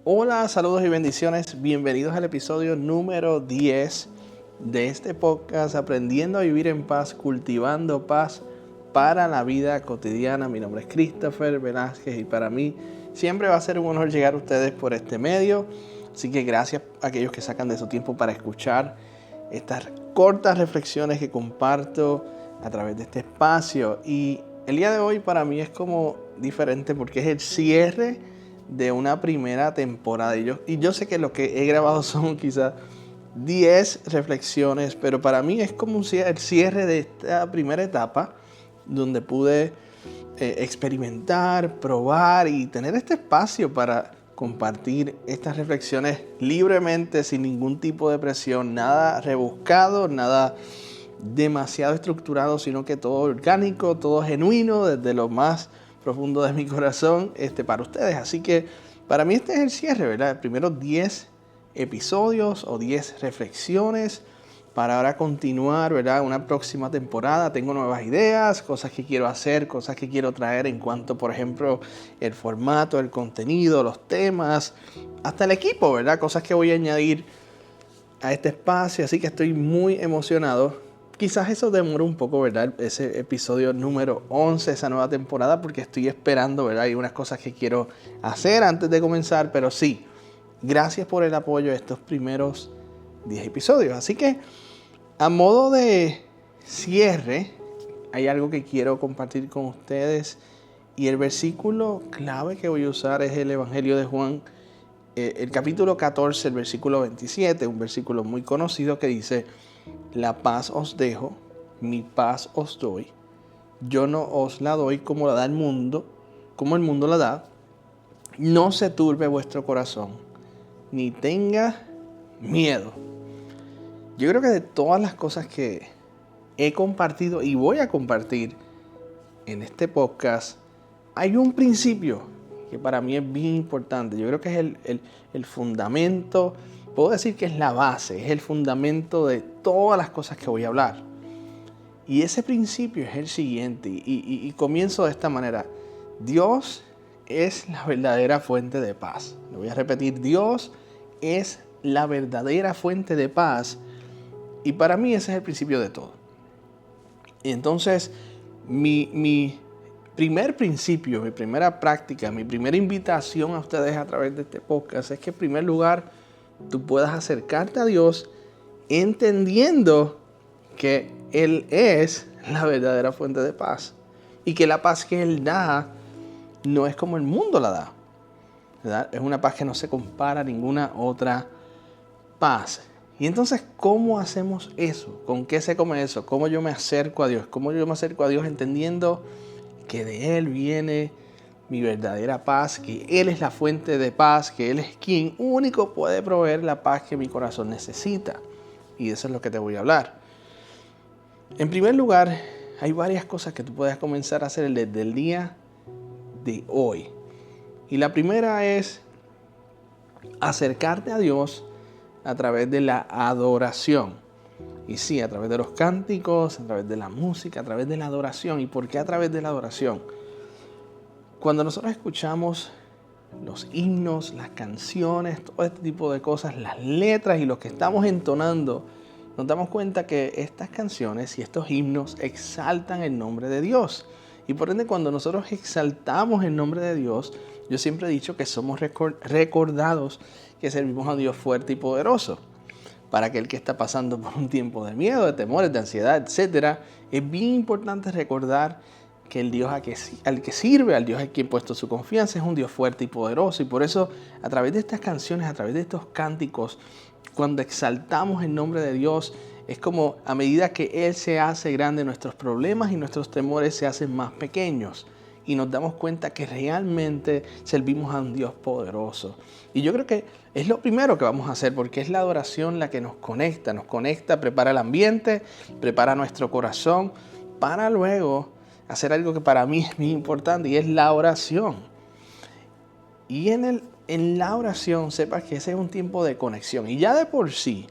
Hola, saludos y bendiciones. Bienvenidos al episodio número 10 de este podcast Aprendiendo a Vivir en Paz, Cultivando Paz para la Vida Cotidiana. Mi nombre es Christopher Velázquez y para mí siempre va a ser un honor llegar a ustedes por este medio. Así que gracias a aquellos que sacan de su tiempo para escuchar estas cortas reflexiones que comparto a través de este espacio. Y el día de hoy para mí es como diferente porque es el cierre de una primera temporada. Y yo sé que lo que he grabado son quizás 10 reflexiones, pero para mí es como el cierre de esta primera etapa donde pude experimentar, probar y tener este espacio para compartir estas reflexiones libremente, sin ningún tipo de presión, nada rebuscado, nada demasiado estructurado, sino que todo orgánico, todo genuino, desde lo más profundo de mi corazón, para ustedes. Así que para mí este es el cierre, ¿verdad? Primeros 10 episodios o 10 reflexiones para ahora continuar, ¿verdad? Una próxima temporada. Tengo nuevas ideas, cosas que quiero hacer, cosas que quiero traer en cuanto, por ejemplo, el formato, el contenido, los temas, hasta el equipo, ¿verdad? Cosas que voy a añadir a este espacio, así que estoy muy emocionado. Quizás eso demore un poco, ¿verdad? Ese episodio número 11, esa nueva temporada, porque estoy esperando, ¿verdad? Hay unas cosas que quiero hacer antes de comenzar, pero sí, gracias por el apoyo de estos primeros 10 episodios. Así que, a modo de cierre, hay algo que quiero compartir con ustedes y el versículo clave que voy a usar es el Evangelio de Juan, el capítulo 14, el versículo 27, un versículo muy conocido que dice: la paz os dejo, mi paz os doy. Yo no os la doy como la da el mundo, como el mundo la da. No se turbe vuestro corazón, ni tenga miedo. Yo creo que de todas las cosas que he compartido y voy a compartir en este podcast, hay un principio que para mí es bien importante. Yo creo que es el fundamento, puedo decir que es la base, es el fundamento de todas las cosas que voy a hablar. Y ese principio es el siguiente, y comienzo de esta manera. Dios es la verdadera fuente de paz. Lo voy a repetir, Dios es la verdadera fuente de paz, y para mí ese es el principio de todo. Y entonces, mi primer principio, mi primera práctica, mi primera invitación a ustedes a través de este podcast es que en primer lugar tú puedas acercarte a Dios entendiendo que Él es la verdadera fuente de paz y que la paz que Él da no es como el mundo la da, ¿verdad? Es una paz que no se compara a ninguna otra paz. Y entonces, ¿cómo hacemos eso? ¿Con qué se come eso? ¿Cómo yo me acerco a Dios? ¿Cómo yo me acerco a Dios entendiendo que de Él viene mi verdadera paz, que Él es la fuente de paz, que Él es quien único puede proveer la paz que mi corazón necesita? Y de eso es lo que te voy a hablar. En primer lugar, hay varias cosas que tú puedes comenzar a hacer desde el día de hoy. Y la primera es acercarte a Dios a través de la adoración. Y sí, a través de los cánticos, a través de la música, a través de la adoración. ¿Y por qué a través de la adoración? Cuando nosotros escuchamos los himnos, las canciones, todo este tipo de cosas, las letras y lo que estamos entonando, nos damos cuenta que estas canciones y estos himnos exaltan el nombre de Dios. Y por ende, cuando nosotros exaltamos el nombre de Dios, yo siempre he dicho que somos recordados que servimos a un Dios fuerte y poderoso. Para aquel que está pasando por un tiempo de miedo, de temores, de ansiedad, etc., es bien importante recordar que el Dios al que sirve, al Dios al que ha puesto su confianza, es un Dios fuerte y poderoso. Y por eso, a través de estas canciones, a través de estos cánticos, cuando exaltamos el nombre de Dios, es como a medida que Él se hace grande, nuestros problemas y nuestros temores se hacen más pequeños. Y nos damos cuenta que realmente servimos a un Dios poderoso. Y yo creo que es lo primero que vamos a hacer, porque es la adoración la que nos conecta, prepara el ambiente, prepara nuestro corazón, para luego hacer algo que para mí es muy importante, y es la oración. Y en la oración, sepas que ese es un tiempo de conexión. Y ya de por sí,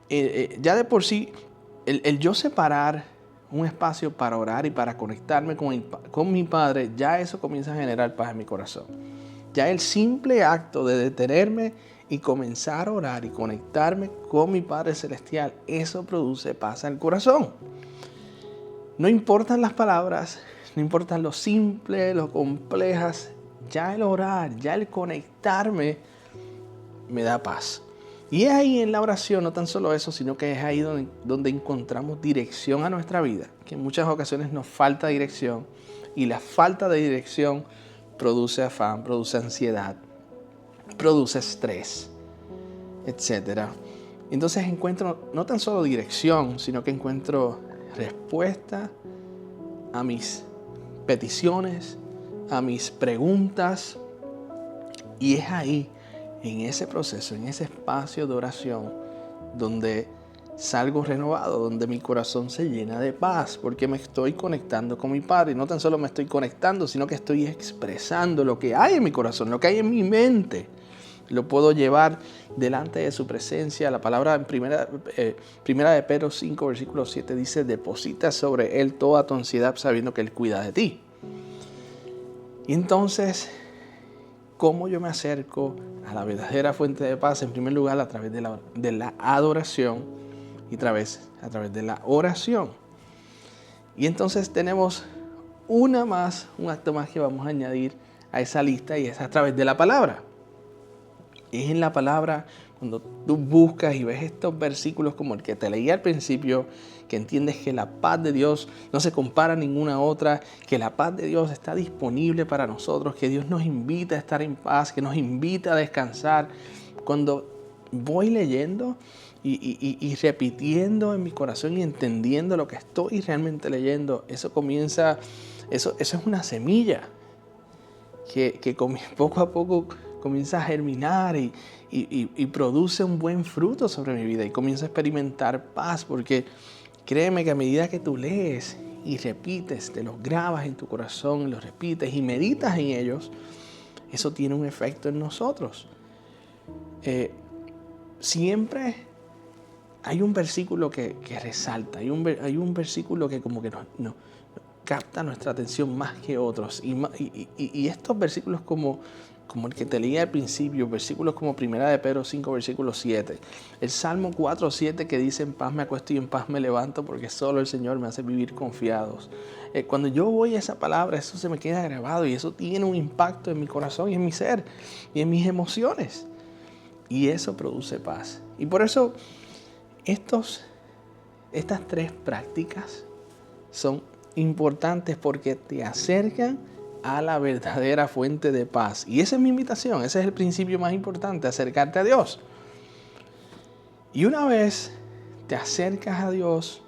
el yo separar un espacio para orar y para conectarme con mi Padre, ya eso comienza a generar paz en mi corazón. Ya el simple acto de detenerme y comenzar a orar y conectarme con mi Padre Celestial, eso produce paz al corazón. No importan las palabras, no importan lo simple, lo complejas, ya el orar, ya el conectarme me da paz. Y es ahí en la oración, no tan solo eso, sino que es ahí donde encontramos dirección a nuestra vida, que en muchas ocasiones nos falta dirección y la falta de dirección produce afán, produce ansiedad, produce estrés, etc. Entonces encuentro no tan solo dirección, sino que encuentro respuesta a mis peticiones, a mis preguntas, y es ahí, en ese proceso, en ese espacio de oración, donde salgo renovado, donde mi corazón se llena de paz, porque me estoy conectando con mi Padre. Y no tan solo me estoy conectando, sino que estoy expresando lo que hay en mi corazón, lo que hay en mi mente. Lo puedo llevar delante de su presencia. La palabra en primera de Pedro 5, versículo 7 dice: deposita sobre Él toda tu ansiedad sabiendo que Él cuida de ti. Y entonces, ¿cómo yo me acerco a la verdadera fuente de paz? En primer lugar, a través de la adoración y a través de la oración. Y entonces tenemos un acto más que vamos a añadir a esa lista, y es a través de la palabra. Es en la palabra cuando tú buscas y ves estos versículos como el que te leí al principio, que entiendes que la paz de Dios no se compara a ninguna otra, que la paz de Dios está disponible para nosotros, que Dios nos invita a estar en paz, que nos invita a descansar. Cuando voy leyendo y repitiendo en mi corazón y entendiendo lo que estoy realmente leyendo, eso es una semilla que poco a poco comienza a germinar y produce un buen fruto sobre mi vida, y comienzo a experimentar paz, porque créeme que a medida que tú lees y repites, te los grabas en tu corazón, los repites y meditas en ellos, eso tiene un efecto en nosotros. Siempre hay un versículo que resalta, hay un versículo que como que nos capta nuestra atención más que otros, y estos versículos como el que te leí al principio, versículos como primera de Pedro 5, versículo 7, el Salmo 4, 7 que dice: en paz me acuesto y en paz me levanto, porque solo el Señor me hace vivir confiados. Cuando yo voy a esa palabra, eso se me queda grabado, y eso tiene un impacto en mi corazón y en mi ser y en mis emociones, y eso produce paz. Y por eso estas tres prácticas son importantes, porque te acercan a la verdadera fuente de paz. Y esa es mi invitación, ese es el principio más importante: acercarte a Dios. Y una vez te acercas a Dios,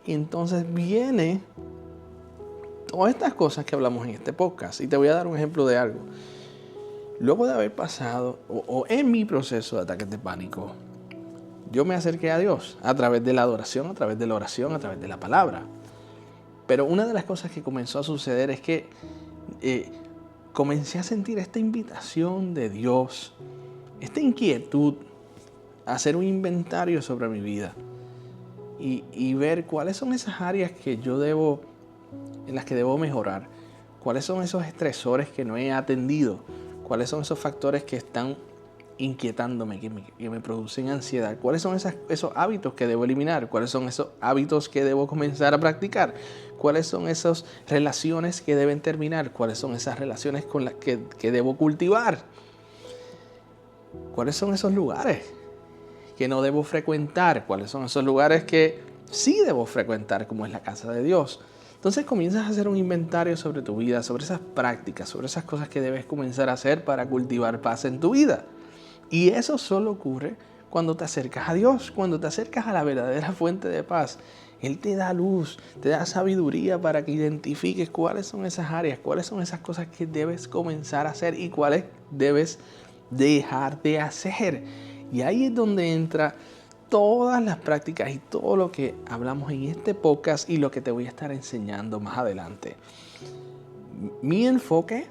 entonces viene todas estas cosas que hablamos en este podcast. Y te voy a dar un ejemplo de algo. Luego de haber pasado, o en mi proceso de ataques de pánico, yo me acerqué a Dios a través de la adoración, a través de la oración, a través de la palabra. Pero una de las cosas que comenzó a suceder es que comencé a sentir esta invitación de Dios, esta inquietud a hacer un inventario sobre mi vida y ver cuáles son esas áreas en las que debo mejorar, cuáles son esos estresores que no he atendido, cuáles son esos factores que están inquietándome, que me producen ansiedad, cuáles son esos hábitos que debo eliminar, cuáles son esos hábitos que debo comenzar a practicar, cuáles son esas relaciones que deben terminar, cuáles son esas relaciones con las que debo cultivar, cuáles son esos lugares que no debo frecuentar, cuáles son esos lugares que sí debo frecuentar, como es la casa de Dios. Entonces comienzas a hacer un inventario sobre tu vida, sobre esas prácticas, sobre esas cosas que debes comenzar a hacer para cultivar paz en tu vida. Y eso solo ocurre cuando te acercas a Dios, cuando te acercas a la verdadera fuente de paz. Él te da luz, te da sabiduría para que identifiques cuáles son esas áreas, cuáles son esas cosas que debes comenzar a hacer y cuáles debes dejar de hacer. Y ahí es donde entra todas las prácticas y todo lo que hablamos en este podcast y lo que te voy a estar enseñando más adelante. Mi enfoque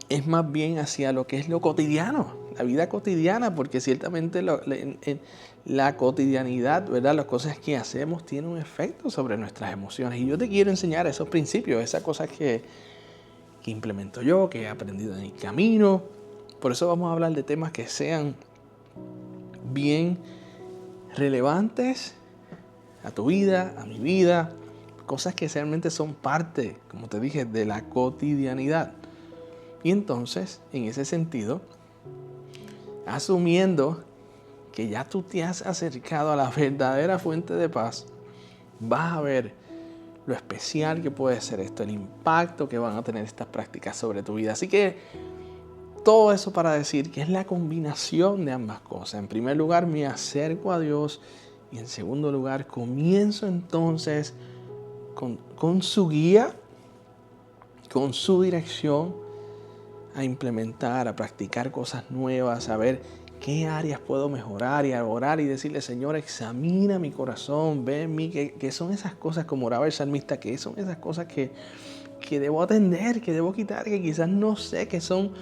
es más bien hacia lo que es lo cotidiano, la vida cotidiana, porque ciertamente la cotidianidad, ¿verdad? Las cosas que hacemos tienen un efecto sobre nuestras emociones. Y yo te quiero enseñar esos principios, esas cosas que que implemento yo, que he aprendido en el camino. Por eso vamos a hablar de temas que sean bien relevantes a tu vida, a mi vida, cosas que realmente son parte, como te dije, de la cotidianidad. Y entonces, en ese sentido, asumiendo que ya tú te has acercado a la verdadera fuente de paz, vas a ver lo especial que puede ser esto, el impacto que van a tener estas prácticas sobre tu vida. Así que todo eso para decir que es la combinación de ambas cosas. En primer lugar, me acerco a Dios y en segundo lugar, comienzo entonces con su guía, con su dirección, a implementar, a practicar cosas nuevas, a ver qué áreas puedo mejorar y a orar y decirle, Señor, examina mi corazón, ve en mí, que son esas cosas, como oraba el salmista, que son esas cosas que debo atender, que debo quitar, que quizás no sé, que son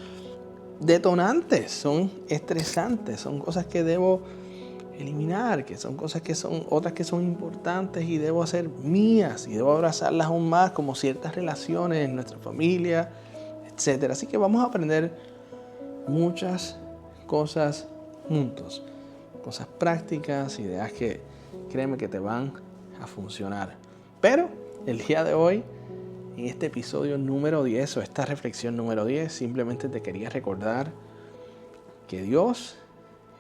detonantes, son estresantes, son cosas que debo eliminar, que son cosas que son otras que son importantes y debo hacer mías y debo abrazarlas aún más, como ciertas relaciones en nuestra familia, etcétera. Así que vamos a aprender muchas cosas juntos, cosas prácticas, ideas que créeme que te van a funcionar. Pero el día de hoy, en este episodio número 10 o esta reflexión número 10, simplemente te quería recordar que Dios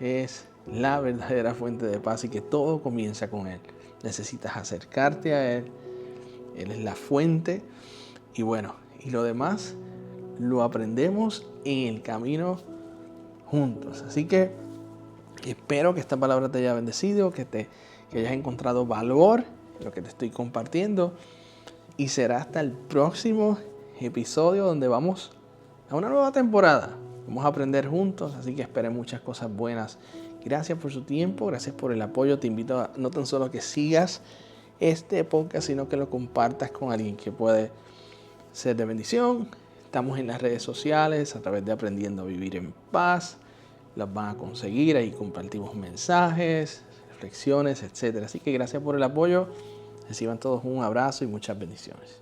es la verdadera fuente de paz y que todo comienza con Él. Necesitas acercarte a Él. Él es la fuente. Y bueno, y lo demás lo aprendemos en el camino juntos. Así que espero que esta palabra te haya bendecido, que hayas encontrado valor en lo que te estoy compartiendo. Y será hasta el próximo episodio donde vamos a una nueva temporada. Vamos a aprender juntos, así que esperen muchas cosas buenas. Gracias por su tiempo, gracias por el apoyo. Te invito a no tan solo que sigas este podcast, sino que lo compartas con alguien que puede ser de bendición. Estamos en las redes sociales a través de Aprendiendo a Vivir en Paz. Las van a conseguir, ahí compartimos mensajes, reflexiones, etc. Así que gracias por el apoyo. Reciban todos un abrazo y muchas bendiciones.